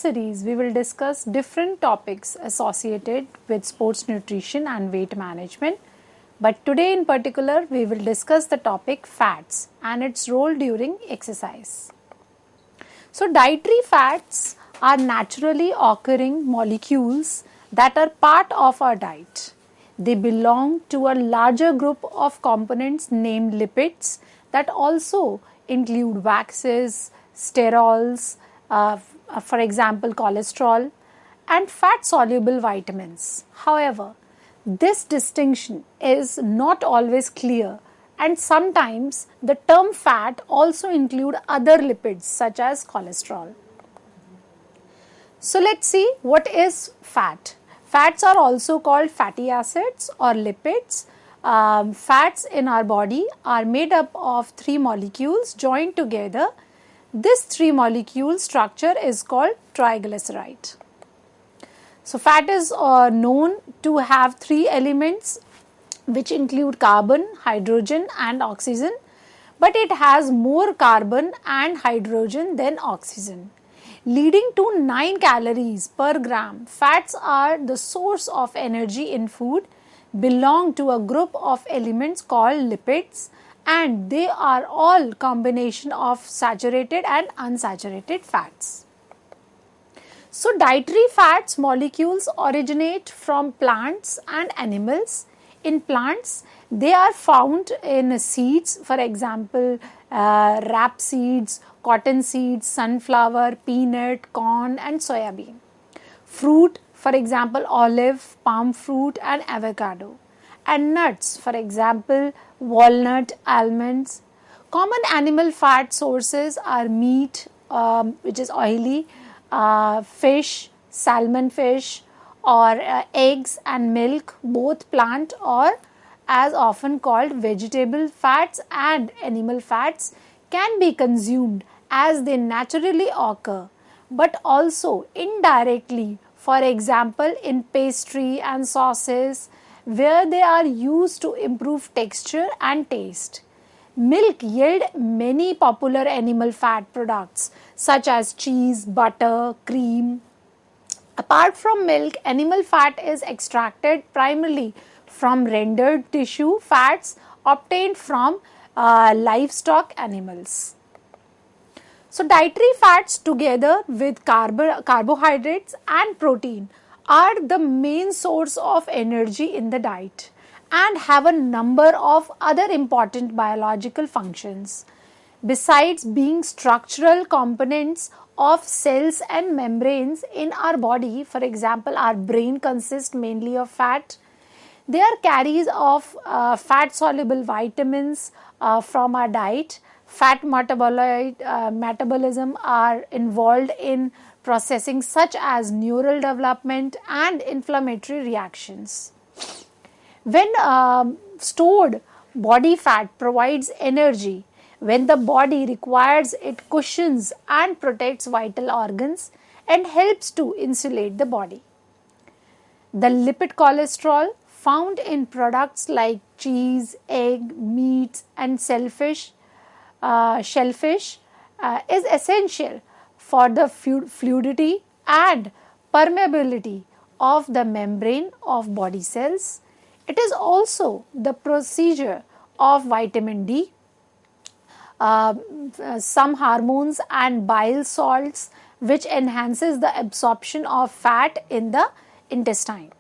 series, we will discuss different topics associated with sports nutrition and weight management. But today in particular, we will discuss the topic fats and its role during exercise. So, dietary fats are naturally occurring molecules that are part of our diet. They belong to a larger group of components named lipids that also include waxes, sterols, for example cholesterol, and fat soluble vitamins. However, this distinction is not always clear, and sometimes the term fat also include other lipids such as cholesterol. So let's see what is fat. Fats are also called fatty acids or lipids. Fats in our body are made up of three molecules joined together. This three molecule structure is called triglyceride. So fat is known to have three elements which include carbon, hydrogen and oxygen, but it has more carbon and hydrogen than oxygen, leading to 9 calories per gram. Fats are the source of energy in food, belong to a group of elements called lipids, and they are all combination of saturated and unsaturated fats. So dietary fats molecules originate from plants and animals. In plants, they are found in seeds, for example, rape seeds, cotton seeds, sunflower, peanut, corn and soya bean. Fruit, for example, olive, palm fruit and avocado. And nuts, for example, walnut, almonds. Common animal fat sources are meat, which is oily, fish, salmon fish, or eggs and milk, both plant or as often called vegetable fats and animal fats can be consumed as they naturally occur, but also indirectly, for example in pastry and sauces where they are used to improve texture and taste. Milk yield many popular animal fat products such as cheese, butter, cream. Apart from milk, animal fat is extracted primarily from rendered tissue fats obtained from livestock animals. So dietary fats together with carbohydrates and protein are the main source of energy in the diet and have a number of other important biological functions. Besides being structural components of cells and membranes in our body, for example, our brain consists mainly of fat. They are carriers of fat soluble vitamins from our diet. Fat metabolism are involved in processing such as neural development and inflammatory reactions. When stored body fat provides energy. When the body requires it, cushions and protects vital organs and helps to insulate the body. The lipid cholesterol found in products like cheese, egg, meats and shellfish is essential for the fluidity and permeability of the membrane of body cells. It is also the procedure of vitamin D, some hormones and bile salts which enhances the absorption of fat in the intestine.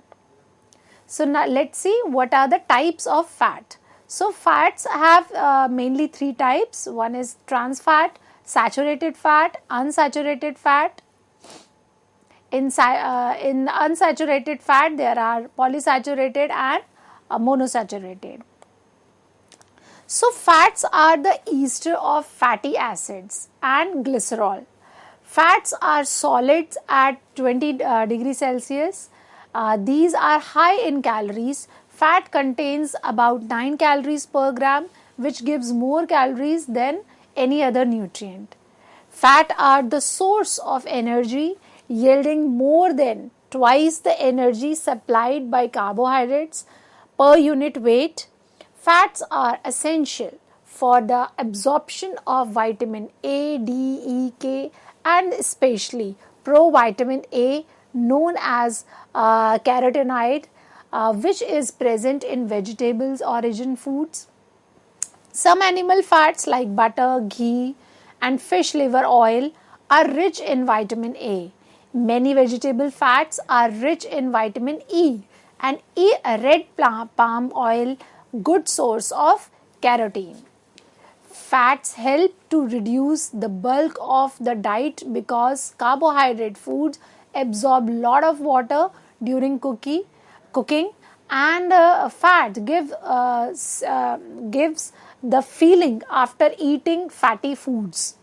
So now let's see what are the types of fat. So fats have mainly three types. One is trans fat, saturated fat, unsaturated fat. In unsaturated fat there are polysaturated and monosaturated. So fats are the ester of fatty acids and glycerol. Fats are solids at 20 degrees Celsius. These are high in calories. Fat contains about 9 calories per gram, which gives more calories than any other nutrient. Fat are the source of energy, yielding more than twice the energy supplied by carbohydrates per unit weight. Fats are essential for the absorption of vitamin A, D, E, K and especially provitamin A known as carotenoid, which is present in vegetables origin foods. Some animal fats like butter, ghee and fish liver oil are rich in vitamin A. Many vegetable fats are rich in vitamin E, and red palm oil, good source of carotene. Fats help to reduce the bulk of the diet because carbohydrate foods absorb lot of water during cooking, and fat gives the feeling after eating fatty foods.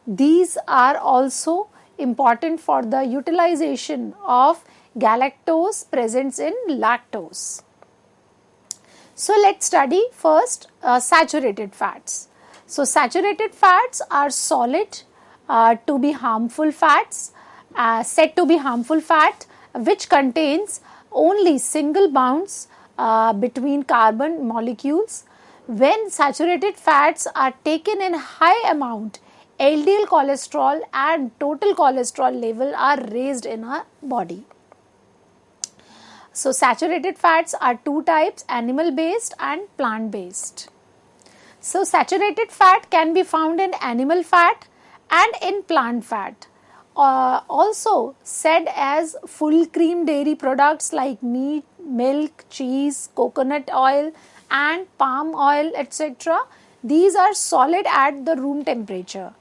These are also important for the utilization of galactose present in lactose. So let's study first saturated fats. So saturated fats are solid to be harmful fats, said to be harmful fat, which contains only single bonds between carbon molecules. When saturated fats are taken in high amount, LDL cholesterol and total cholesterol level are raised in our body. So saturated fats are two types, animal based and plant based. So saturated fat can be found in animal fat and in plant fat. Also said as full cream dairy products like meat, milk, cheese, coconut oil and palm oil, etc. These are solid at the room temperature.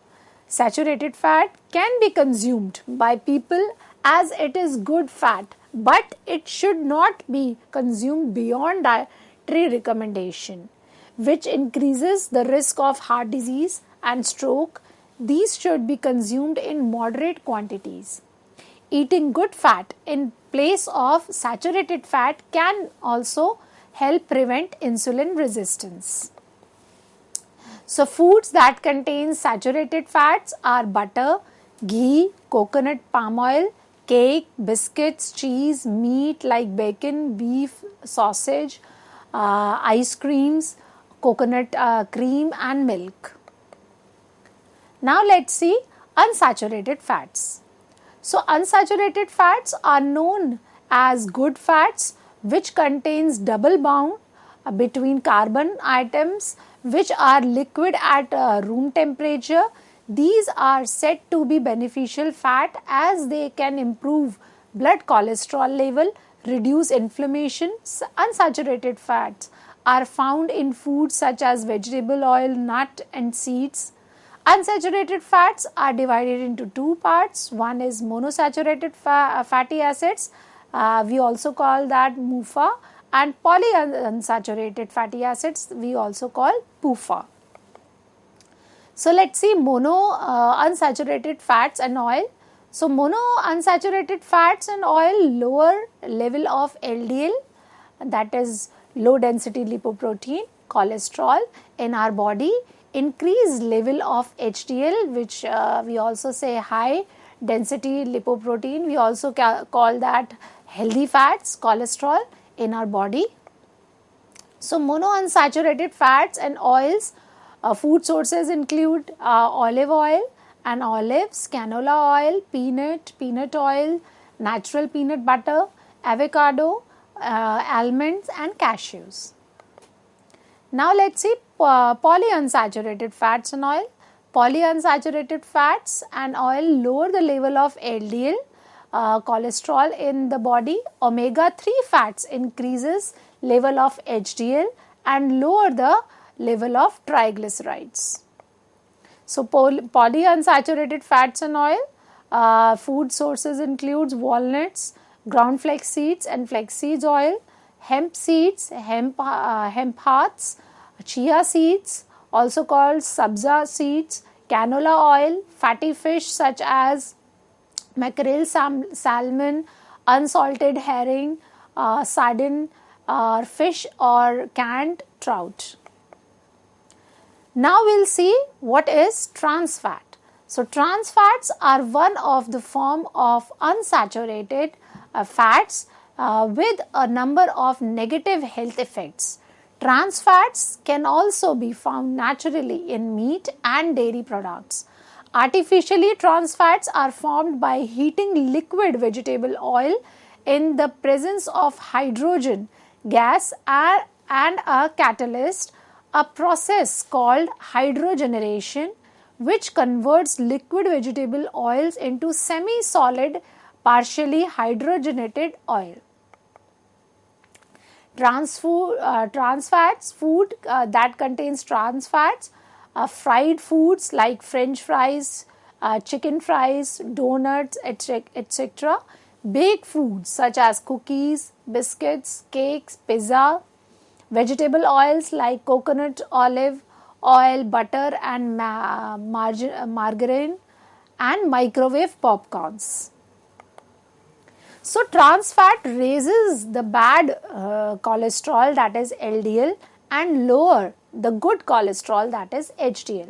Saturated fat can be consumed by people as it is good fat, but it should not be consumed beyond dietary recommendation, which increases the risk of heart disease and stroke. These should be consumed in moderate quantities. Eating good fat in place of saturated fat can also help prevent insulin resistance. So foods that contain saturated fats are butter, ghee, coconut palm oil, cake, biscuits, cheese, meat like bacon, beef, sausage, ice creams, coconut cream and milk. Now let's see unsaturated fats. So unsaturated fats are known as good fats, which contains double bond between carbon atoms which are liquid at room temperature. These are said to be beneficial fat as they can improve blood cholesterol level, reduce inflammation. Unsaturated fats are found in foods such as vegetable oil, nut and seeds. Unsaturated fats are divided into two parts. One is monosaturated fatty acids, we also call that MUFA, and polyunsaturated fatty acids we also call PUFA. So let's see unsaturated fats and oil. So monounsaturated fats and oil lower level of LDL, that is low density lipoprotein, cholesterol in our body, increased level of HDL, which we also say high density lipoprotein, we also call that healthy fats, cholesterol in our body. So monounsaturated fats and oils, food sources include olive oil and olives, canola oil, peanut oil, natural peanut butter, avocado, almonds and cashews. Now let's see polyunsaturated fats and oil. Polyunsaturated fats and oil lower the level of LDL cholesterol in the body. Omega-3 fats increases level of HDL and lower the level of triglycerides. So polyunsaturated fats and oil, food sources includes walnuts, ground flax seeds and flax seeds oil, hemp seeds, hemp hearts, chia seeds, also called sabza seeds, canola oil, fatty fish such as mackerel, salmon, unsalted herring, sardine, fish or canned trout. Now we'll see what is trans fat. So trans fats are one of the form of unsaturated fats with a number of negative health effects. Trans fats can also be found naturally in meat and dairy products. Artificially, trans fats are formed by heating liquid vegetable oil in the presence of hydrogen gas and a catalyst, a process called hydrogenation, which converts liquid vegetable oils into semi-solid, partially hydrogenated oil. Trans fats, food that contains trans fats, fried foods like French fries, chicken fries, donuts, etc. Baked foods such as cookies, biscuits, cakes, pizza, vegetable oils like coconut, olive oil, butter, and margarine, and microwave popcorns. So, trans fat raises the bad cholesterol, that is LDL, and lower the good cholesterol, that is HDL.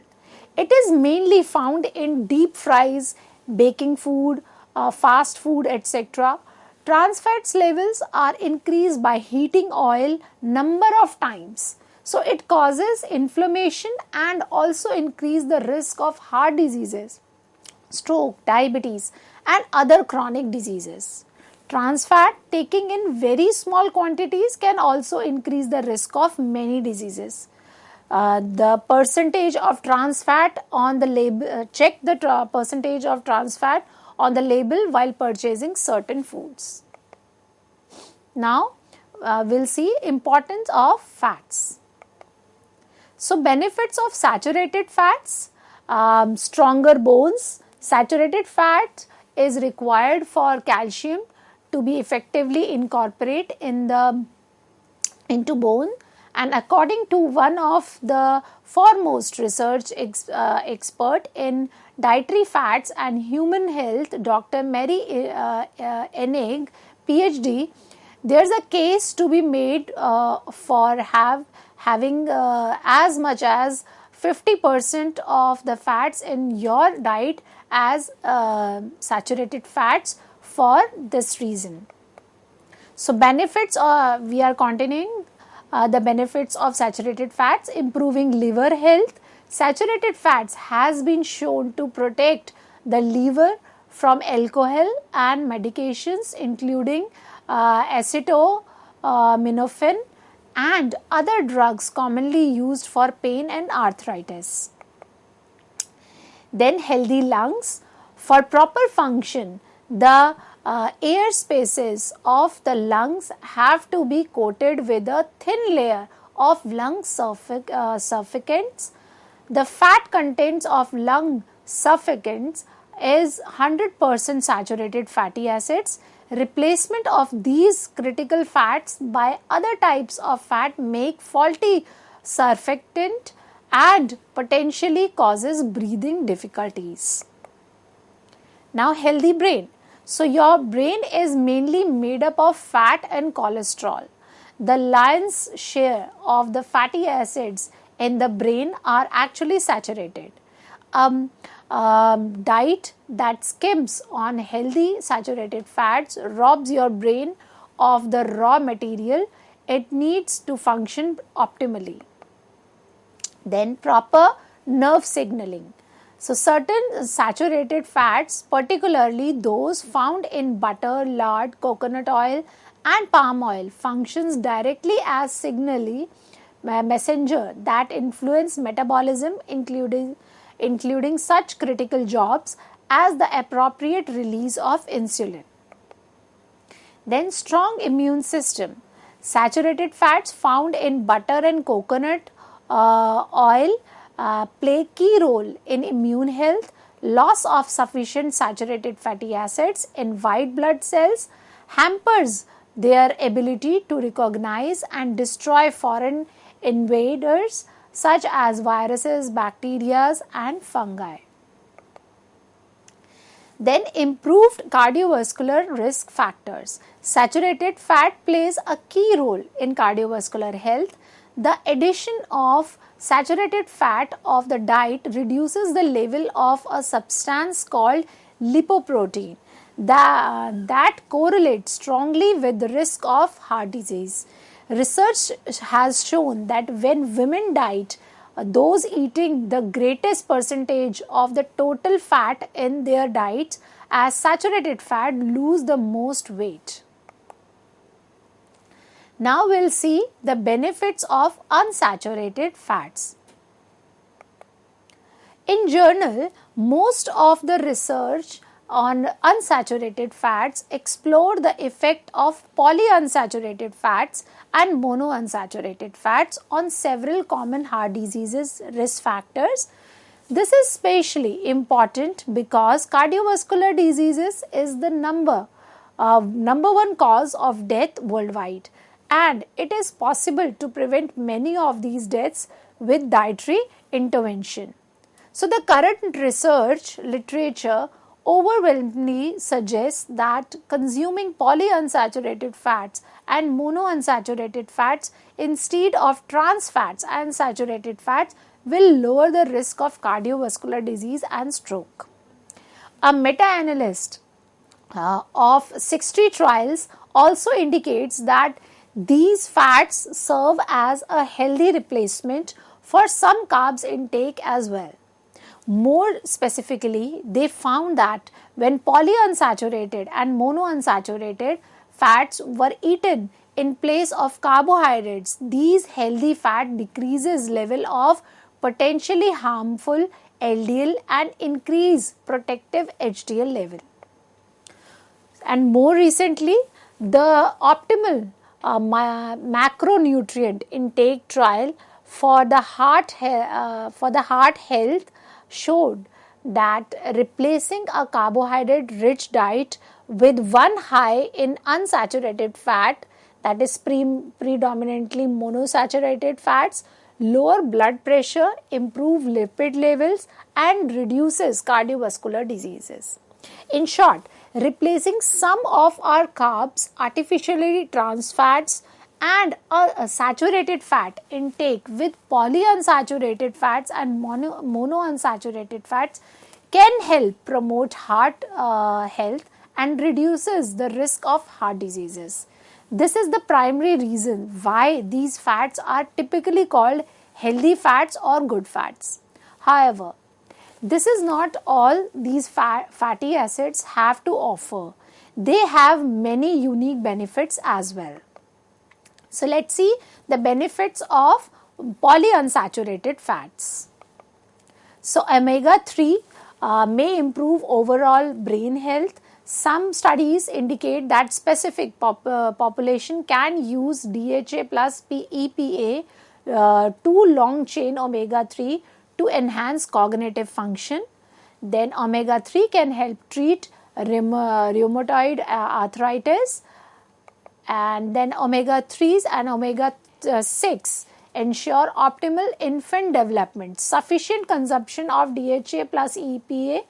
It is mainly found in deep fries, baking food, fast food, etc. Trans fats levels are increased by heating oil number of times. So, it causes inflammation and also increase the risk of heart diseases, stroke, diabetes, and other chronic diseases. Trans fat taking in very small quantities can also increase the risk of many diseases. The percentage of trans fat on the label, check the percentage of trans fat on the label while purchasing certain foods. Now, we'll see importance of fats. So, benefits of saturated fats, stronger bones. Saturated fat is required for calcium to be effectively incorporated into bone, and according to one of the foremost research expert in dietary fats and human health, Dr. Mary Enig, PhD, there's a case to be made for having as much as 50% of the fats in your diet as saturated fats for this reason. So, benefits we are continuing the benefits of saturated fats: improving liver health. Saturated fats has been shown to protect the liver from alcohol and medications including acetaminophen and other drugs commonly used for pain and arthritis. Then healthy lungs. For proper function, the air spaces of the lungs have to be coated with a thin layer of lung surfactants. The fat contents of lung surfactants is 100% saturated fatty acids. Replacement of these critical fats by other types of fat make faulty surfactant and potentially causes breathing difficulties. Now, healthy brain. So, your brain is mainly made up of fat and cholesterol. The lion's share of the fatty acids in the brain are actually saturated. Diet that skims on healthy saturated fats robs your brain of the raw material it needs to function optimally. Then proper nerve signaling. So, certain saturated fats, particularly those found in butter, lard, coconut oil and palm oil, functions directly as signaling messenger that influence metabolism, including such critical jobs as the appropriate release of insulin. Then strong immune system. Saturated fats found in butter and coconut oil play key role in immune health. Loss of sufficient saturated fatty acids in white blood cells hampers their ability to recognize and destroy foreign invaders such as viruses, bacteria and fungi. Then improved cardiovascular risk factors. Saturated fat plays a key role in cardiovascular health. The addition of saturated fat of the diet reduces the level of a substance called lipoprotein that correlates strongly with the risk of heart disease. Research has shown that when women diet those eating the greatest percentage of the total fat in their diets as saturated fat lose the most weight. Now we'll see the benefits of unsaturated fats. In journal, most of the research on unsaturated fats explore the effect of polyunsaturated fats and monounsaturated fats on several common heart diseases risk factors. This is especially important because cardiovascular diseases is the number one cause of death worldwide, and it is possible to prevent many of these deaths with dietary intervention. So, the current research literature overwhelmingly suggests that consuming polyunsaturated fats and monounsaturated fats instead of trans fats and saturated fats will lower the risk of cardiovascular disease and stroke. A meta-analysis of 60 trials also indicates that these fats serve as a healthy replacement for some carbs intake as well. More specifically, they found that when polyunsaturated and monounsaturated fats were eaten in place of carbohydrates, these healthy fat decreases level of potentially harmful LDL and increase protective HDL level. And more recently, the optimal macronutrient intake trial for the heart health showed that replacing a carbohydrate-rich diet with one high in unsaturated fat, that is predominantly monosaturated fats, lower blood pressure, improve lipid levels, and reduces cardiovascular diseases. In short, replacing some of our carbs, artificially trans fats, and a saturated fat intake with polyunsaturated fats and monounsaturated fats can help promote heart health and reduces the risk of heart diseases. This is the primary reason why these fats are typically called healthy fats or good fats. However, this is not all these fatty acids have to offer. They have many unique benefits as well. So, let's see the benefits of polyunsaturated fats. So, omega-3 may improve overall brain health. Some studies indicate that specific population can use DHA plus EPA, 2 long chain omega-3 to enhance cognitive function. Then omega-3 can help treat rheumatoid arthritis. And then omega-3s and omega-6 ensure optimal infant development. Sufficient consumption of DHA plus EPA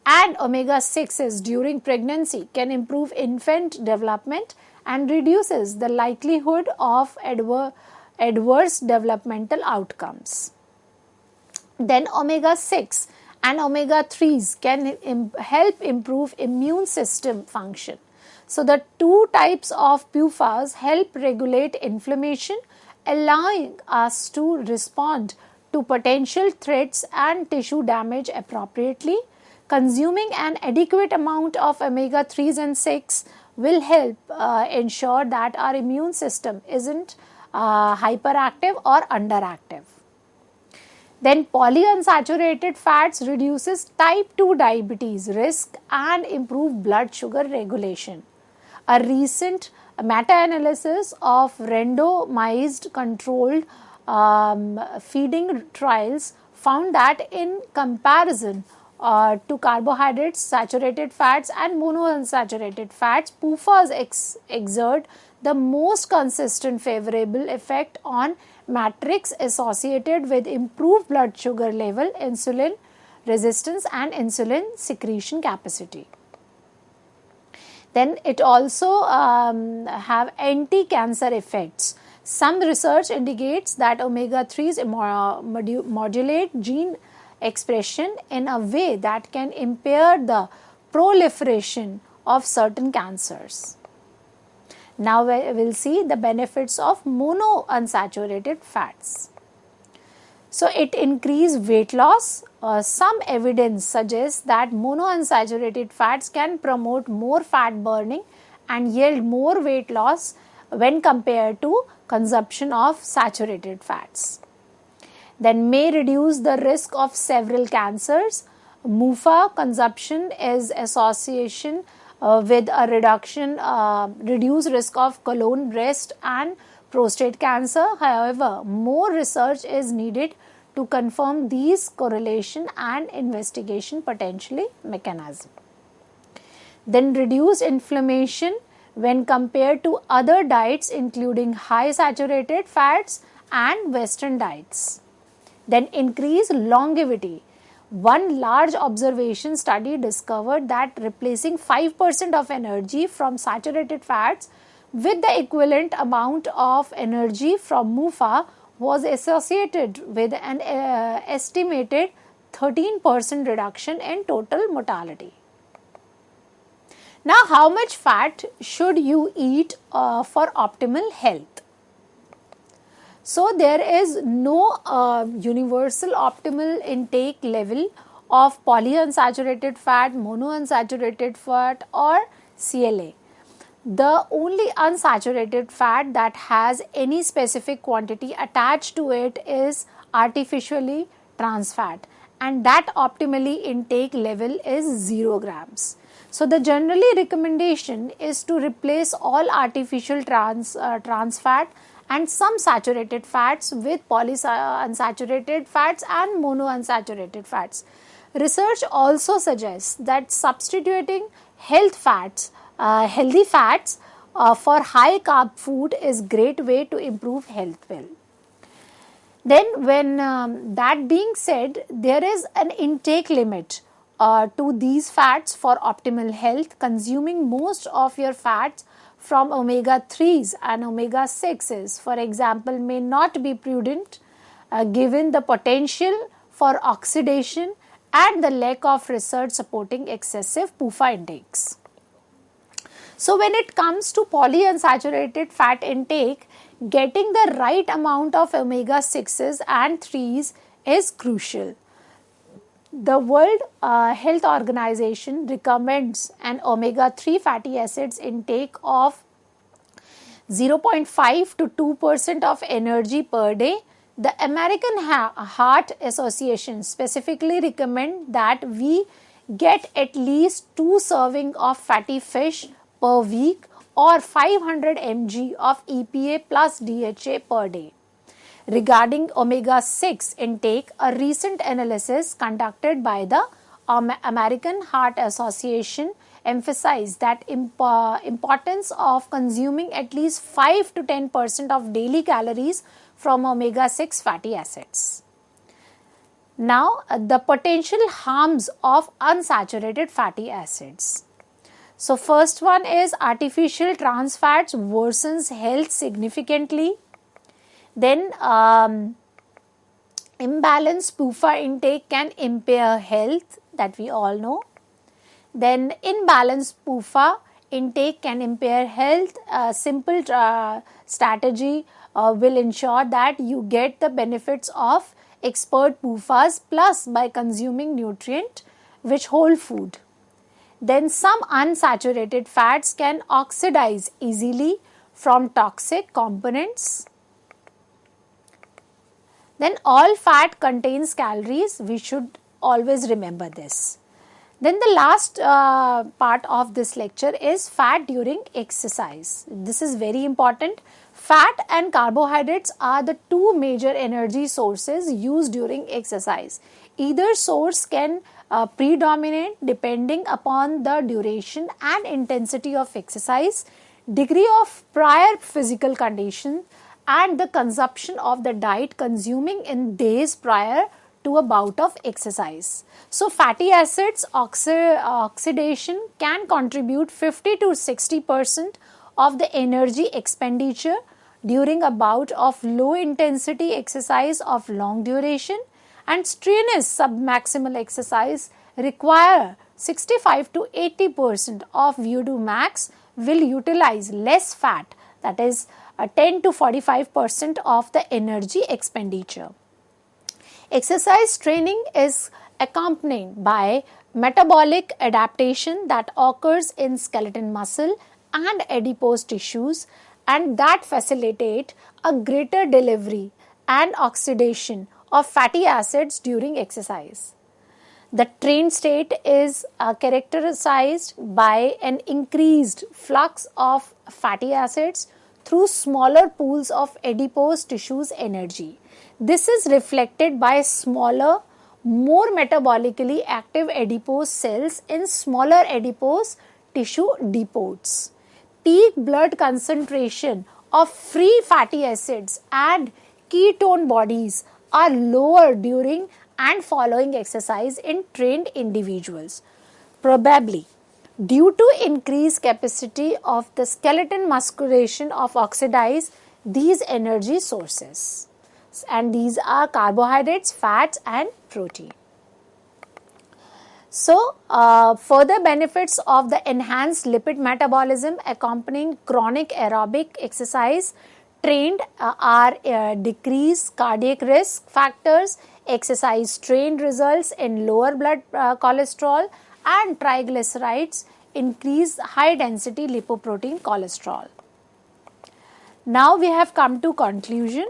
and omega-6s during pregnancy can improve infant development and reduces the likelihood of adverse developmental outcomes. Then omega-6 and omega-3s can help improve immune system function. So, the two types of PUFAs help regulate inflammation, allowing us to respond to potential threats and tissue damage appropriately. Consuming an adequate amount of omega-3s and 6 will help ensure that our immune system isn't hyperactive or underactive. Then polyunsaturated fats reduces type 2 diabetes risk and improve blood sugar regulation. A recent meta-analysis of randomized controlled feeding trials found that in comparison to carbohydrates, saturated fats and monounsaturated fats, PUFAs exert the most consistent favorable effect on metrics associated with improved blood sugar level, insulin resistance and insulin secretion capacity. Then it also have anti-cancer effects. Some research indicates that omega-3s modulate gene expression in a way that can impair the proliferation of certain cancers. Now we will see the benefits of monounsaturated fats. So it increase weight loss. Some evidence suggests that monounsaturated fats can promote more fat burning and yield more weight loss when compared to consumption of saturated fats. Then may reduce the risk of several cancers. MUFA consumption is association with a reduced risk of colon, breast and prostate cancer. However, more research is needed to confirm these correlation and investigation potentially mechanism. Then reduce inflammation when compared to other diets including high saturated fats and western diets. Then increase longevity. One large observation study discovered that replacing 5% of energy from saturated fats with the equivalent amount of energy from MUFA was associated with an estimated 13% reduction in total mortality. Now, how much fat should you eat for optimal health? So, there is no universal optimal intake level of polyunsaturated fat, monounsaturated fat or CLA. The only unsaturated fat that has any specific quantity attached to it is artificially trans fat, and that optimally intake level is 0 grams. So, the generally recommendation is to replace all artificial trans fat and some saturated fats with polyunsaturated fats and monounsaturated fats. Research also suggests that substituting healthy fats for high carb food is great way to improve health well. Then when that being said, there is an intake limit to these fats for optimal health. Consuming most of your fats from omega-3s and omega-6s, for example, may not be prudent given the potential for oxidation and the lack of research supporting excessive PUFA intakes. So, when it comes to polyunsaturated fat intake, getting the right amount of omega-6s and 3s is crucial. The World Health Organization recommends an omega-3 fatty acids intake of 0.5 to 2% of energy per day. The American Heart Association specifically recommend that we get at least 2 servings of fatty fish per week or 500 mg of EPA plus DHA per day. Regarding omega-6 intake, a recent analysis conducted by the American Heart Association emphasized that importance of consuming at least 5 to 10% of daily calories from omega-6 fatty acids. Now, the potential harms of unsaturated fatty acids. So, first one is artificial trans fats worsens health significantly. Then, imbalanced PUFA intake can impair health, that we all know. Then, imbalanced PUFA intake can impair health. A simple strategy will ensure that you get the benefits of expert PUFAs plus by consuming nutrient-rich whole food. Then, some unsaturated fats can oxidize easily from toxic components. Then all fat contains calories, we should always remember this. Then the last part of this lecture is fat during exercise. This is very important. Fat and carbohydrates are the two major energy sources used during exercise. Either source can predominate depending upon the duration and intensity of exercise, degree of prior physical condition, and the consumption of the diet consuming in days prior to a bout of exercise. So, fatty acids oxidation can contribute 50 to 60% of the energy expenditure during a bout of low intensity exercise of long duration, and strenuous submaximal exercise require 65 to 80% of VO2 max will utilize less fat, that is 10 to 45% of the energy expenditure. Exercise training is accompanied by metabolic adaptation that occurs in skeleton muscle and adipose tissues, and that facilitate a greater delivery and oxidation of fatty acids during exercise. The trained state is characterized by an increased flux of fatty acids through smaller pools of adipose tissues energy. This is reflected by smaller, more metabolically active adipose cells in smaller adipose tissue depots. Peak blood concentration of free fatty acids and ketone bodies are lower during and following exercise in trained individuals, probably due to increased capacity of the skeleton musculation of oxidize these energy sources, and these are carbohydrates, fats and protein. So, further benefits of the enhanced lipid metabolism accompanying chronic aerobic exercise trained are decreased cardiac risk factors, exercise trained results in lower blood cholesterol and triglycerides, increased high density lipoprotein cholesterol. Now we have come to conclusion.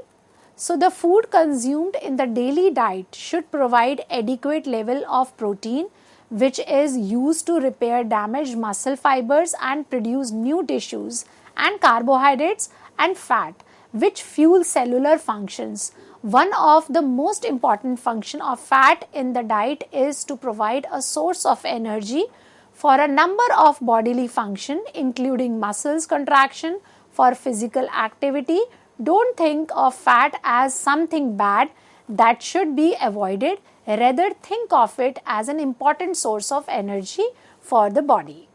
So the food consumed in the daily diet should provide adequate level of protein, which is used to repair damaged muscle fibers and produce new tissues, and carbohydrates and fat, which fuel cellular functions. One of the most important function of fat in the diet is to provide a source of energy for a number of bodily function, including muscles contraction for physical activity. Don't think of fat as something bad that should be avoided. Rather, think of it as an important source of energy for the body.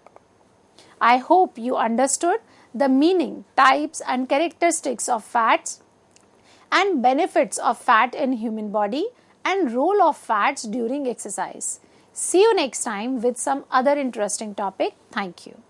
I hope you understood the meaning, types and characteristics of fats and benefits of fat in human body and role of fats during exercise. See you next time with some other interesting topic. Thank you.